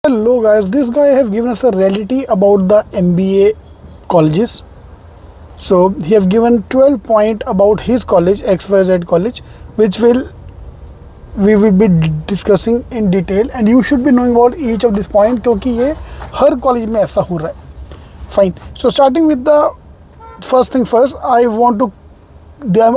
Hello guys, this guy have given us a reality about the MBA colleges. So he have given 12 point about his college, XYZ college, which we will be discussing in detail, and you should be knowing about each of this point क्योंकि ये हर college में ऐसा हो रहा है. Fine. So starting with the first thing first,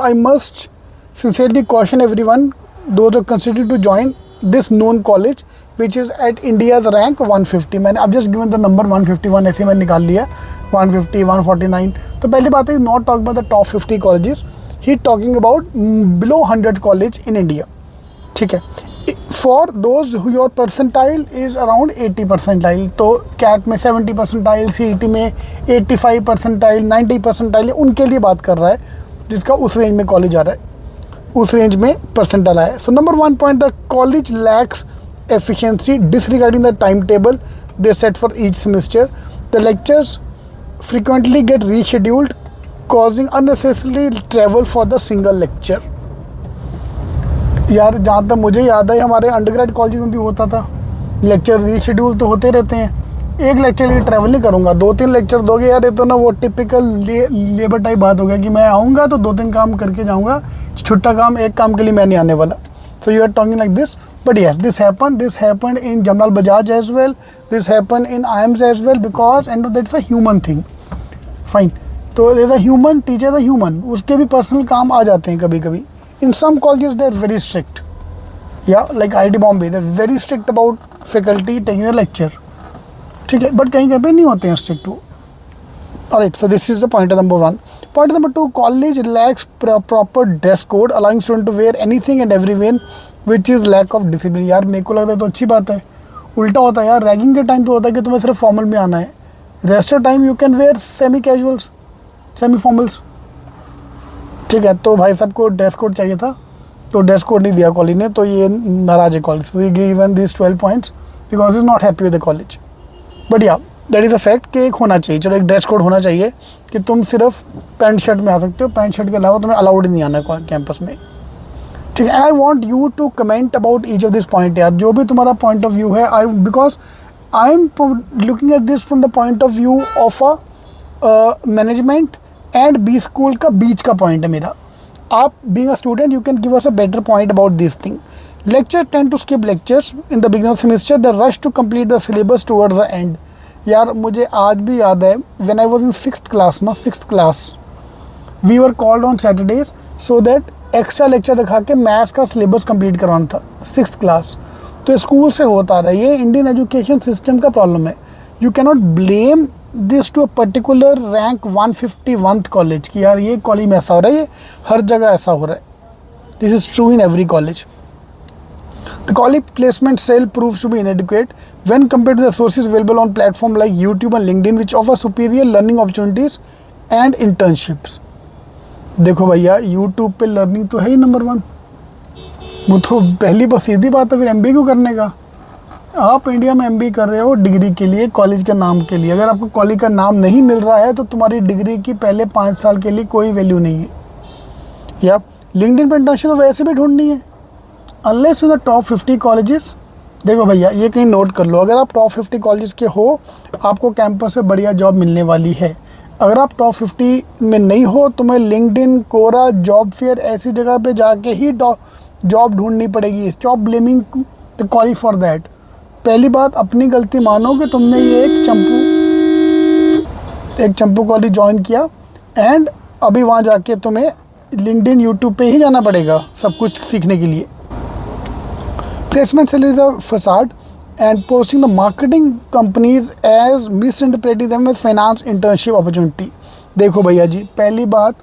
I must sincerely caution everyone, those who consider to join this known college which is at India's rank 150. मैंने अब just given the number 151 ऐसे मैंने निकाल लिया 150 149. तो पहली बात है, not talking about the top 50 colleges, he talking about below 100 college in India. ठीक है. For those who your percentile is around 80 percentile, तो CAT में 70 percentile, CET में 85 percentile, 90 percentile, उनके लिए बात कर रहा है जिसका उस रेंज में कॉलेज आ रहा है, उस रेंज में परसेंटाइल आया है. So number 1 point, the college lakhs efficiency disregarding the timetable they set for each semester. The lectures frequently get rescheduled, causing unnecessary travel for the single lecture. यार जहाँ तक मुझे याद है हमारे अंडरग्रेड कॉलेज में भी होता था, लेक्चर रीशेड्यूल तो होते रहते हैं. एक लेक्चर लिए ट्रैवल नहीं करूँगा, 2-3 लेक्चर दोगे यार, ये तो ना वो टिपिकल लेबर टाइप बात हो गया कि मैं आऊँगा तो 2-3 काम करके जाऊँगा, छुट्टा काम एक काम के लिए मैं नहीं आने वाला. So you are talking like this. But yes, this happened in Jamal Bajaj as well, this happened in IIMS as well, because and that's a human thing. Fine. तो there's a human, teacher the human, उसके भी personal काम आ जाते हैं कभी कभी. In some colleges they are very strict. Yeah, like IIT Bombay, they are very strict about faculty taking a lecture. ठीक है, but कहीं कहीं पे नहीं होते हैं strict वो. Alright, so this is the point number 1. Point number 2, college lacks proper dress code, allowing students to wear anything and everywhere, which is lack of discipline. यार मेरे को लगता है तो अच्छी बात है, उल्टा होता है यार. रैगिंग के टाइम तो होता है कि तुम्हें सिर्फ फॉर्मल में आना है, rest of time you can wear semi casuals, semi formals. ठीक है, तो भाई सबको ड्रेस कोड चाहिए था, तो ड्रेस कोड नहीं दिया कॉलेज ने, तो ये नाराज है कॉलेज. तो ये given this 12 points because is not happy with the college. But या दैट इज़ अ फैक्ट कि एक होना चाहिए, चलो एक ड्रेस कोड होना चाहिए कि तुम सिर्फ पैंट शर्ट में आ सकते हो, पैंट शर्ट के अलावा तुम्हें अलाउड नहीं आना है कैंपस में. ठीक है. And I want you to comment about each of this point. यार जो भी तुम्हारा पॉइंट ऑफ व्यू है, because I am looking at this from the point of view of a management and B school का बीच का point है मेरा. आप being a student you can give us a better point about this thing. Lecture tend to skip lectures in the beginning of semester, the rush to complete the syllabus towards the end. यार मुझे आज भी याद है, when I was in 6th class ना, 6th class, we were called on Saturdays so that extra lecture दिखा के maths का सिलेबस कंप्लीट करवाना था. 6th क्लास तो स्कूल से होता रहा. ये इंडियन एजुकेशन सिस्टम का प्रॉब्लम है. You can not blame this to a particular rank 151th college कि यार ये कॉलेज में ऐसा हो रहा है, ये हर जगह ऐसा हो रहा है. This is true in every college. The college placement cell proves to be inadequate when compared to the sources available on platforms like YouTube and LinkedIn, which offer superior learning opportunities and internships. देखो भैया, YouTube पे learning तो है ही number 1. वो तो पहली बस सीधी बात है, फिर MBA क्यों करने का? आप इंडिया में MBA कर रहे हो डिग्री के लिए, कॉलेज के नाम के लिए. अगर आपको कॉलेज का नाम नहीं मिल रहा है तो तुम्हारी डिग्री की पहले 5 साल के लिए कोई वैल्यू नहीं है. या LinkedIn पर इंटर्नशिप तो वैसे भी ढूंढनी है, unless in the top 50 colleges. देखो भैया, ये कहीं नोट कर लो, अगर आप टॉप 50 कॉलेजेस के हो आपको कैंपस से बढ़िया जॉब मिलने वाली है. अगर आप टॉप 50 में नहीं हो, तुम्हें लिंक्डइन, कोरा, जॉब फेयर ऐसी जगह पे जाके ही जॉब ढूंढनी पड़ेगी. Stop blaming the college for that. पहली बात, अपनी गलती मानो कि तुमने ये एक चंपू कॉलेज ज्वाइन किया एंड अभी वहाँ जाके तुम्हें लिंक्डइन, यूट्यूब पे ही जाना पड़ेगा सब कुछ सीखने के लिए. Placement cell is the facade and posting the marketing companies as misinterpreting them as finance internship opportunity. देखो भैया जी, पहली बात,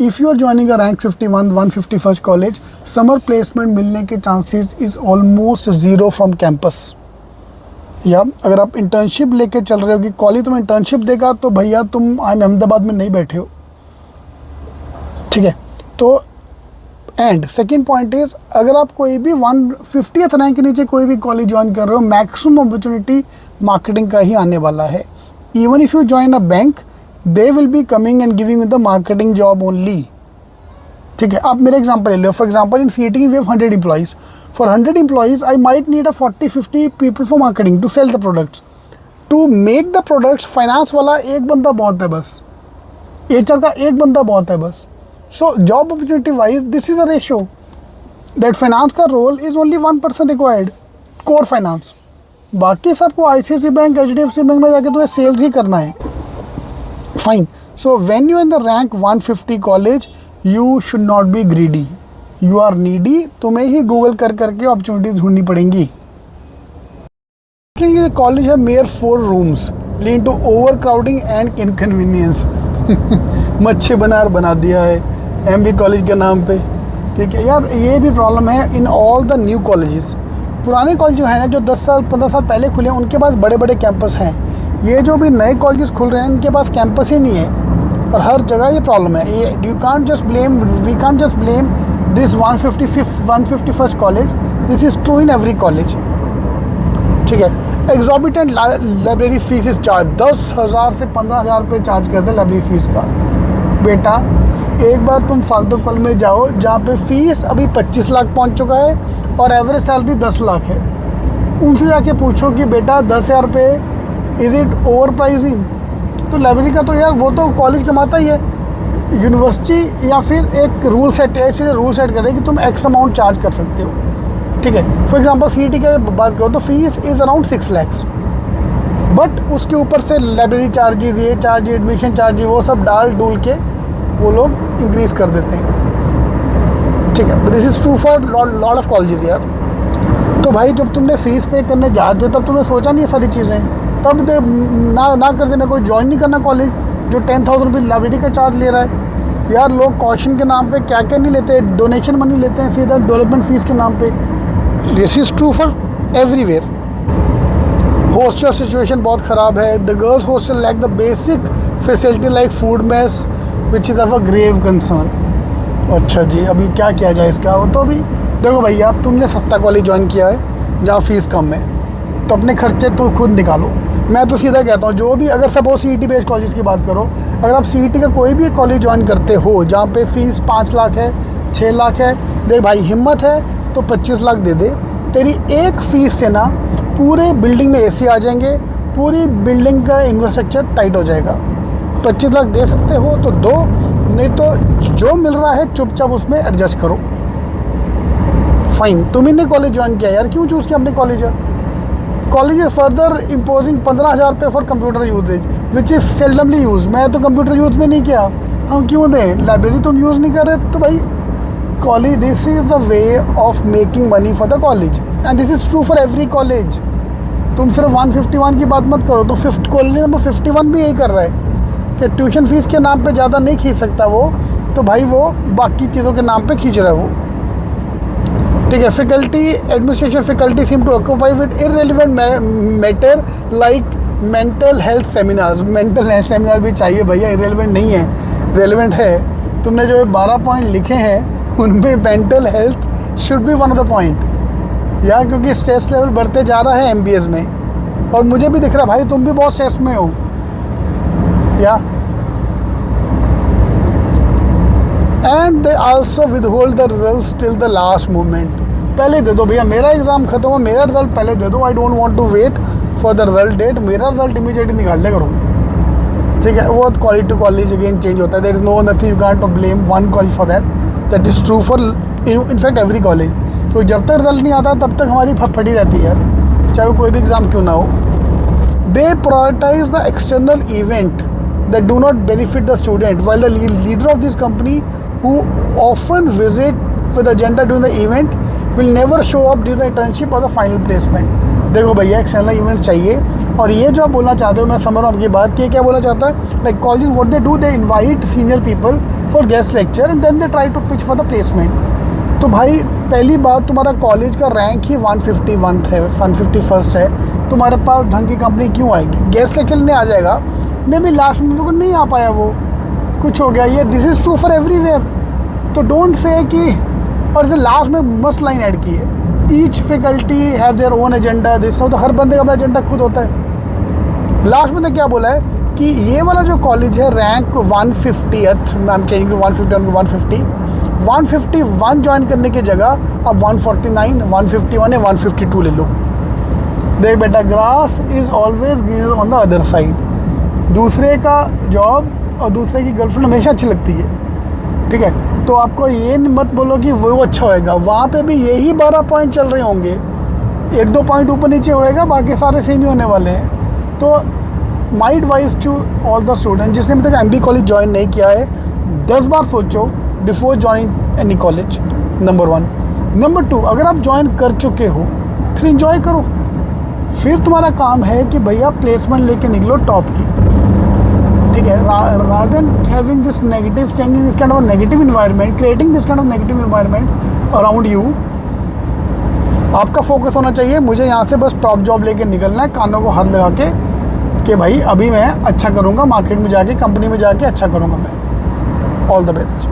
if you are joining a rank 51 151st college, summer placement मिलने के chances is almost zero from campus. या अगर आप internship लेके चल रहे हो कि कॉलेज तुम्हें इंटर्नशिप देगा, तो भैया तुम अहमदाबाद में नहीं बैठे हो. ठीक है. तो एंड सेकेंड पॉइंट इज, अगर आप कोई भी 150th रैंक के नीचे कोई भी कॉलेज ज्वाइन कर रहे हो, मैक्सिमम अपॉर्चुनिटी मार्केटिंग का ही आने वाला है. Even if you join a bank, they will be coming and giving the marketing job only. ठीक है, आप मेरे एग्जांपल ले लो. For example in CET we have 100 employees. For 100 employees I might need a 40-50 people for marketing to sell the products. To make the products finance वाला एक बंदा बहुत है बस, एचआर का एक बंदा बहुत है बस. So job opportunity wise this is a ratio that finance का role is only 1% required, core finance. बाकी सबको आईसीआईसी बैंक, एचडीएफसी बैंक में जाके तुम्हें सेल्स ही करना है. Fine. So when you in the rank 150 college you should not be greedy, you are needy. तुम्हें ही गूगल कर करके अपॉर्चुनिटीज ढूंढनी पड़ेंगी. कॉलेज है meagre 4 rooms lead to over crowding and inconvenience. मच्छी बनार बना दिया है एमबी कॉलेज के नाम पे. ठीक है यार, ये भी प्रॉब्लम है in all the new colleges. पुराने कॉलेज जो है ना, जो 10 साल 15 साल पहले खुले हैं, उनके पास बड़े बड़े कैंपस हैं. ये जो भी नए कॉलेजेस खुल रहे हैं उनके पास कैंपस ही नहीं है, और हर जगह ये प्रॉब्लम है. ये we can't just blame this 151st college. This is true in every college. ठीक है. Exorbitant library fees is charge. 10,000 से 15,000 रुपये चार्ज करते हैं लाइब्रेरी फीस का. बेटा एक बार तुम फालतू कॉलेज में जाओ जहाँ पे फीस अभी 25 लाख पहुँच चुका है और एवरेज सैलरी 10 लाख है. उनसे जाके पूछो कि बेटा 10,000 रुपये इज़ इट ओवर प्राइसिंग? तो लाइब्रेरी का तो यार वो तो कॉलेज कमाता ही है. यूनिवर्सिटी या फिर एक रूल सेट करे कि तुम एक्स अमाउंट चार्ज कर सकते हो. ठीक है. फॉर एग्जांपल सीईटी की अगर बात करो तो fees is around 6 lakhs, but उसके ऊपर से लाइब्रेरी चार्जेस, ये चार्ज, एडमिशन चार्ज, वो सब डाल डूल के वो लोग इंक्रीज़ कर देते हैं. ठीक है. This is true for lot of colleges यार. तो भाई जब तुमने फ़ीस पे करने जा रहे तब तुमने सोचा नहीं ये सारी चीज़ें, तब ना कर देना. कोई ज्वाइन नहीं करना कॉलेज जो 10,000 रुपये लाइब्रेरी का चार्ज ले रहा है. यार लोग कॉशन के नाम पे क्या क्या नहीं लेते, डोनेशन मनी लेते हैं सीधा डेवलपमेंट फ़ीस के नाम पे. This is true for everywhere. Hostel situation बहुत ख़राब है. The girls hostel lack the basic facility like food mess which is of a grave concern. अच्छा जी, अभी क्या किया जाए इसका? वो तो अभी देखो भैया, तुमने सस्ता कॉलेज ज्वाइन किया है जहाँ फ़ीस कम है, तो अपने खर्चे तो खुद निकालो. मैं तो सीधा कहता हूँ, जो भी अगर सपोज सीईटी बेस्ड कॉलेज की बात करो, अगर आप सीईटी का कोई भी कॉलेज ज्वाइन करते हो जहाँ पे फ़ीस 5 लाख है, 6 लाख है, देख भाई हिम्मत है तो 25 लाख दे दे. तेरी एक फ़ीस से ना पूरे बिल्डिंग में एसी आ जाएंगे, पूरी बिल्डिंग का इंफ्रास्ट्रक्चर टाइट हो जाएगा. 25 लाख दे सकते हो तो दो, नहीं तो जो मिल रहा है चुपचाप उसमें एडजस्ट करो. फाइन. तुम ही ने कॉलेज ज्वाइन किया यार, क्यों चूज़ किया अपने college? College is further imposing 15,000 रुपये for computer usages which is seldomly use. मैं तो कंप्यूटर यूज़ में नहीं किया, हम क्यों दें? लाइब्रेरी तुम यूज़ नहीं कर रहे तो भाई college, this is the way of making money for the college and this is true for every college. तुम सिर्फ 151 की बात मत करो, तो कॉलेज नंबर 51 भी यही कर रहा है कि ट्यूशन फीस के नाम पे ज़्यादा नहीं खींच सकता वो, तो भाई वो बाकी चीज़ों के नाम पे खींच रहा है वो. ठीक है. Faculty administration faculty seem to occupy with irrelevant matter like mental health seminars. Mental health seminar भी चाहिए भैया, इररिलेवेंट नहीं है, रेलेवेंट है. तुमने जो 12 पॉइंट लिखे हैं उनमें mental health should be one of the point यार, क्योंकि स्ट्रेस लेवल बढ़ते जा रहा है एमबीएस में, और मुझे भी दिख रहा है भाई तुम भी बहुत स्ट्रेस में हो या. And they also withhold the result till the last moment. पहले दे दो भैया, मेरा एग्ज़ाम खत्म हो, मेरा रिजल्ट पहले दे दो. I don't want to wait for the result date. मेरा रिजल्ट इमीडिएटली निकाल दे करो. ठीक है. वो college to college again change होता है. There is no nothing, you can't blame one college for that. That is true for in fact every college. तो जब तक रिजल्ट नहीं आता तब तक हमारी फटी रहती है यार, चाहे वो कोई भी एग्ज़ाम क्यों ना हो. They prioritize the external event that do not benefit the student, while the leader of this company who often visit with agenda during the event will never show up during the internship or the final placement. देखो भैया, external event चाहिए. और ये जो आप बोलना चाहते हो, मैं समझ रहा हूँ आपकी बात कि क्या बोलना चाहता है. Like colleges what they do, they invite senior people for guest lecture and then they try to pitch for the placement. तो भाई पहली बात, तुम्हारा कॉलेज का रैंक ही 151 है, 151st है, तुम्हारे पास ढंग की कंपनी क्यों आएगी? गेस्ट लेक्चर नहीं आ जाएगा, मे भी लास्ट में को नहीं आ पाया, वो कुछ हो गया. ये this is true for everywhere. तो डोंट से कि, और इसे लास्ट में मस्त लाइन ऐड की है, each faculty have their own agenda. This तो हर बंदे का अपना एजेंडा खुद होता है. लास्ट में तो क्या बोला है कि ये वाला जो कॉलेज है rank 150th, I am changing to 150 150, 151 join करने की जगह अब 149, 151 या 152 ले लो। देख बेटा, grass is always greener on the other side. दूसरे का जॉब और दूसरे की गर्लफ्रेंड हमेशा अच्छी लगती है, ठीक है। तो आपको ये मत बोलो कि वो अच्छा होएगा, वहाँ पे भी यही 12 पॉइंट चल रहे होंगे, 1-2 पॉइंट ऊपर नीचे होएगा, बाकी सारे सेम ही होने वाले हैं। तो my advice to all the student जिसने अभी तक MBA कॉलेज ज्वाइन नहीं किया है, 10 बार सोचो before join any college, number 1। Number 2, अगर आप ज्वाइन कर चुके हो फिर इंजॉय करो। फिर तुम्हारा काम है कि भैया प्लेसमेंट लेके निकलो टॉप की, ठीक है। rather than having this negative, changing this kind of a negative environment, creating this kind of negative environment around you, आपका फोकस होना चाहिए मुझे यहाँ से बस टॉप जॉब लेके निकलना है, कानों को हाथ लगा के कि भाई अभी मैं अच्छा करूँगा, मार्केट में जाके, कंपनी में जाके अच्छा करूँगा मैं। All the best.